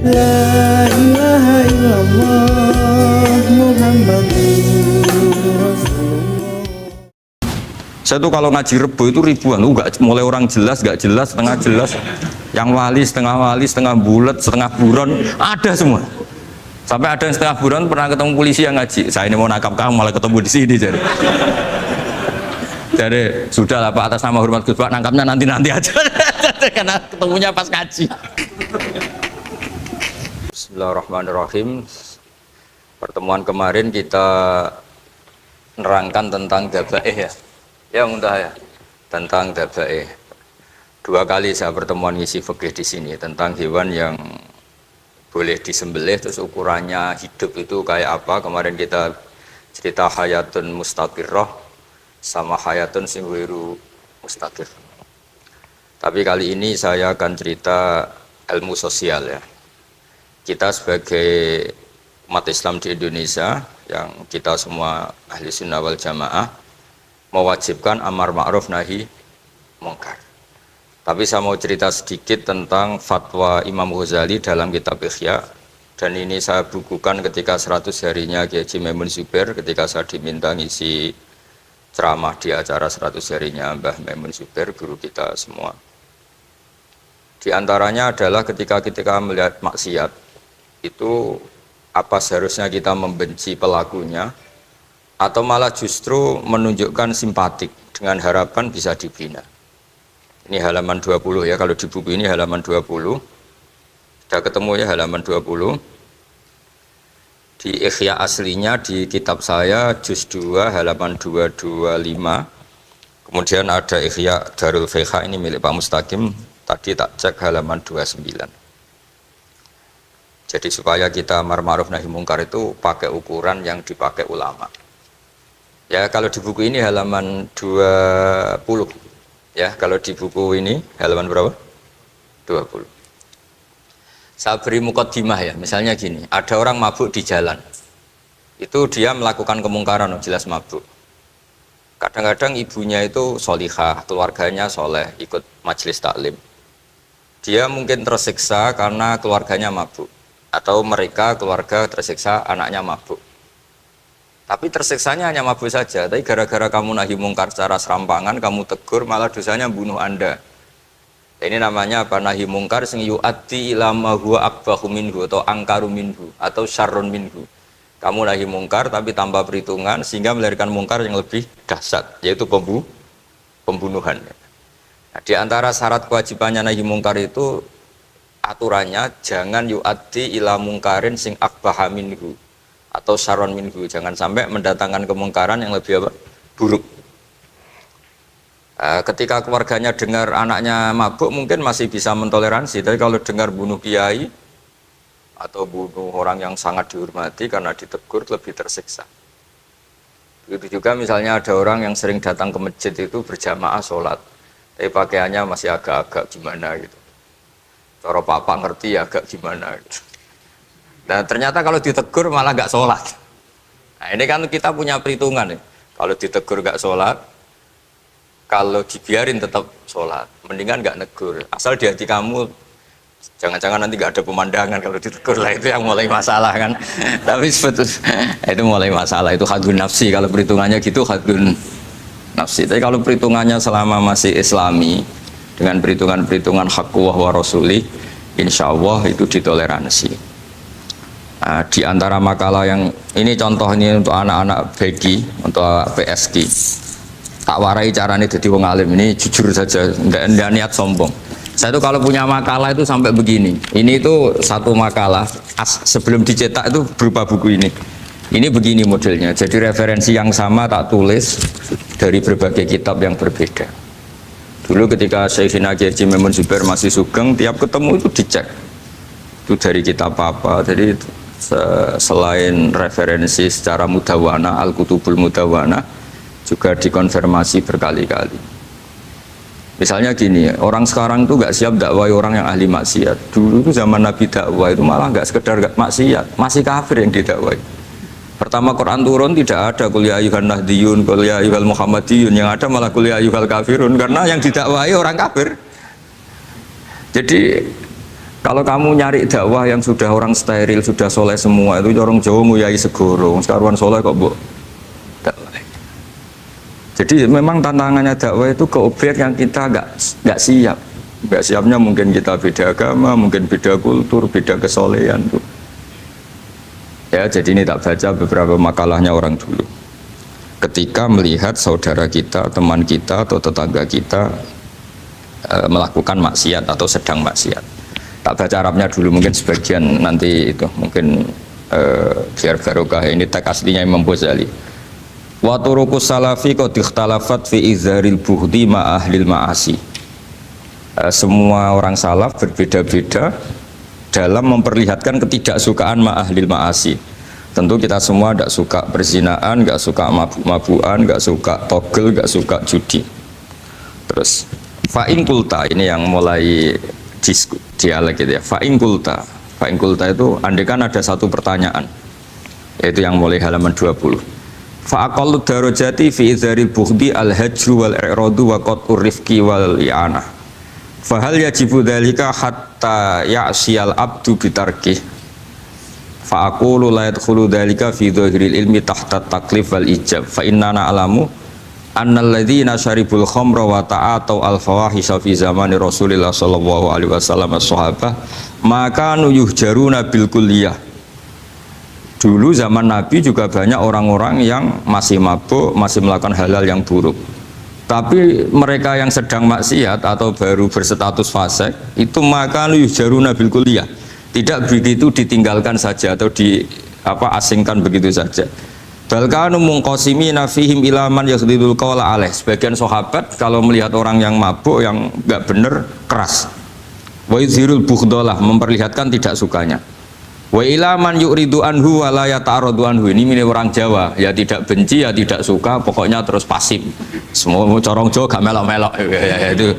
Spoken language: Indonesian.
La ilaha illallah Muhammadur Rasulullah. Saya tuh kalau ngaji Rebo itu ribuan, nggak mulai orang jelas, nggak jelas, setengah jelas, yang wali, setengah bulat, setengah buron, ada semua. Sampai ada yang setengah buron pernah ketemu polisi yang ngaji. Saya ini mau nangkap kamu malah ketemu di sini jadi. Jadi sudah lah Pak, atas nama hormat Gus Pak, nangkapnya nanti aja, karena ketemunya pas ngaji. Bismillahirrahmanirrahim. Pertemuan kemarin kita nerangkan tentang dabaih ya. Ya mudah ya, tentang dabaih. 2 kali saya pertemuan ngisi fikih di sini tentang hewan yang boleh disembelih terus ukurannya hidup itu kayak apa. Kemarin kita cerita hayatun mustaqirrah sama hayatun singwiru mustaqir. Tapi kali ini saya akan cerita ilmu sosial ya. Kita sebagai umat Islam di Indonesia yang kita semua ahli sunnah wal jamaah mewajibkan amar ma'ruf nahi mungkar. Tapi saya mau cerita sedikit tentang fatwa Imam Ghazali dalam kitab Ihya, dan ini saya bukukan ketika 100 harinya Kiai Haji Maimun Zubair ketika saya diminta ngisi ceramah di acara 100 harinya Mbah Maimun Zubair, guru kita semua. Di antaranya adalah ketika melihat maksiat itu apa seharusnya kita membenci pelakunya atau malah justru menunjukkan simpatik dengan harapan bisa dibina. Ini halaman 20 ya, kalau di buku ini halaman 20. Sudah ketemu ya halaman 20. Di Ihya aslinya di kitab saya juz 2 halaman 225. Kemudian ada Ihya Darul Fiqh ini milik Pak Mustaqim, tadi tak cek halaman 29. Jadi supaya kita amar ma'ruf nahi mungkar itu pakai ukuran yang dipakai ulama. Ya kalau di buku ini halaman 20. Ya kalau di buku ini halaman berapa? 20. Saya beri mukaddimah ya, misalnya gini, ada orang mabuk di jalan. Itu dia melakukan kemungkaran, jelas mabuk. Kadang-kadang ibunya itu solihah, keluarganya soleh, ikut majelis taklim. Dia mungkin tersiksa karena keluarganya mabuk. Atau mereka keluarga tersiksa anaknya mabuk. Tapi tersiksanya hanya mabuk saja, tapi gara-gara kamu nahi mungkar secara serampangan, kamu tegur, malah dosanya bunuh Anda. Ini namanya apa? Nahi mungkar sing yu'addi ila ma huwa akbahu minhu atau angkaru minhu atau syarrun minhu. Kamu nahi mungkar tapi tanpa perhitungan sehingga melahirkan mungkar yang lebih dahsyat, yaitu pembunuhan. Nah, di antara syarat kewajibannya nahi mungkar itu aturannya jangan yu'addi ila mungkarin sing akbaha minhu atau syarrun minhu, jangan sampai mendatangkan kemungkaran yang lebih apa? Buruk. Ketika keluarganya dengar anaknya mabuk mungkin masih bisa mentoleransi, tapi kalau dengar bunuh kiai atau bunuh orang yang sangat dihormati karena ditegur lebih tersiksa. Begitu juga misalnya ada orang yang sering datang ke masjid itu berjamaah sholat, tapi pakaiannya masih agak-agak gimana gitu. Cara papa ngerti ya agak gimana gitu. Dan ternyata kalau ditegur malah nggak sholat. Nah ini kan kita punya perhitungan ya. Kalau ditegur nggak sholat, kalau dibiarin tetap sholat, mendingan nggak negur. Asal di hati kamu, jangan-jangan nanti nggak ada pemandangan kalau ditegur lah, itu yang mulai masalah kan. Tapi sebetulnya itu mulai masalah, itu hadun nafsi. Kalau perhitungannya gitu hadun nafsi. Tapi kalau perhitungannya selama masih islami, dengan perhitungan-perhitungan haqqullah wa rasulih, insya Allah itu ditoleransi. Nah, di antara makalah yang ini contoh ini untuk anak-anak BG, untuk PSG, tak warai caranya jadi wong alim ini jujur saja, enggak niat sombong. Saya itu kalau punya makalah itu sampai begini. Ini itu satu makalah sebelum dicetak itu berupa buku ini. Ini begini modelnya. Jadi referensi yang sama tak tulis dari berbagai kitab yang berbeda. Dulu ketika Syekhina Kiai Haji Maimun Zubair masih sugeng, tiap ketemu itu dicek. Itu dari kitab apa. Jadi selain referensi secara mudawana, Al-Kutubul Mudawana, juga dikonfirmasi berkali-kali. Misalnya gini, orang sekarang itu nggak siap dakwai orang yang ahli maksiat. Dulu itu zaman Nabi dakwah itu malah nggak sekedar maksiat, masih kafir yang didakwai. Pertama Quran turun tidak ada qul ya ayyuhan nahdiyun, qul ya ayyuhal muhammadiyun, yang ada malah qul ya ayyuhal kafirun, karena yang didakwai orang kafir. Jadi Kalau kamu nyari dakwah yang sudah orang steril, sudah soleh semua, itu orang Jawa nguyai segoro, sekaruan soleh kok bu. Jadi memang tantangannya dakwah itu ke objek yang kita nggak siap. Nggak siapnya mungkin kita beda agama, mungkin beda kultur, beda kesolehan tuh. Ya, jadi ini tak baca beberapa makalahnya orang dulu. Ketika melihat saudara kita, teman kita atau tetangga kita melakukan maksiat atau sedang maksiat. Tak baca Arabnya dulu, mungkin sebagian nanti itu mungkin biar barokah. Ini teks aslinya Imam Ghazali. Wa turuqus salafi qad ikhtalafat fi izharil bughdi ma ahlil ma'asi. Semua orang salaf berbeda-beda dalam memperlihatkan ketidaksukaan ma ahlil ma'asi. Tentu kita semua tidak suka perzinaan, nggak suka mabuk-mabukan, nggak suka togel, nggak suka judi. Terus fa'in kulta, ini yang mulai dialog gitu ya. Fa'in kulta itu andaikan ada satu pertanyaan, yaitu yang mulai halaman 20. Fa'aqallu darajati fi izharil bughdi al-hajru wal i'radu wa qat'ur rifqi wal i'anah. Fahal yajibu dzalika hatta ya'siyal abdu bitarkih. Fa'aqulu la yadkhulu dzalika fi dhahiril ilmi tahta taklif wal ijab. Fa innana alamu annal ladzina syaribul khamra wa ta'atau al fawahisha fi zamani Rasulillah sallallahu alaihi wasallam as-sahabah maka yuhjaruna bil kulliyah. Dulu zaman Nabi juga banyak orang-orang yang masih mabuk, masih melakukan hal-hal yang buruk. Tapi mereka yang sedang maksiat atau baru berstatus fasik itu maka yuhjaruna bil kulliyah. Tidak begitu ditinggalkan saja atau asingkan begitu saja. Balkanu mungqasimina fihim ila man yakhdhidul qawla alaih. Sebagian sahabat kalau melihat orang yang mabuk, yang enggak benar, keras. Wa yuzhirul bughdalah, memperlihatkan tidak sukanya. Wa ila man yuridu anhu wa la yata'arradu anhu. Ini milik orang Jawa, ya tidak benci, ya tidak suka, pokoknya terus pasif. Semua corong Jawa gak melok-melok. Itu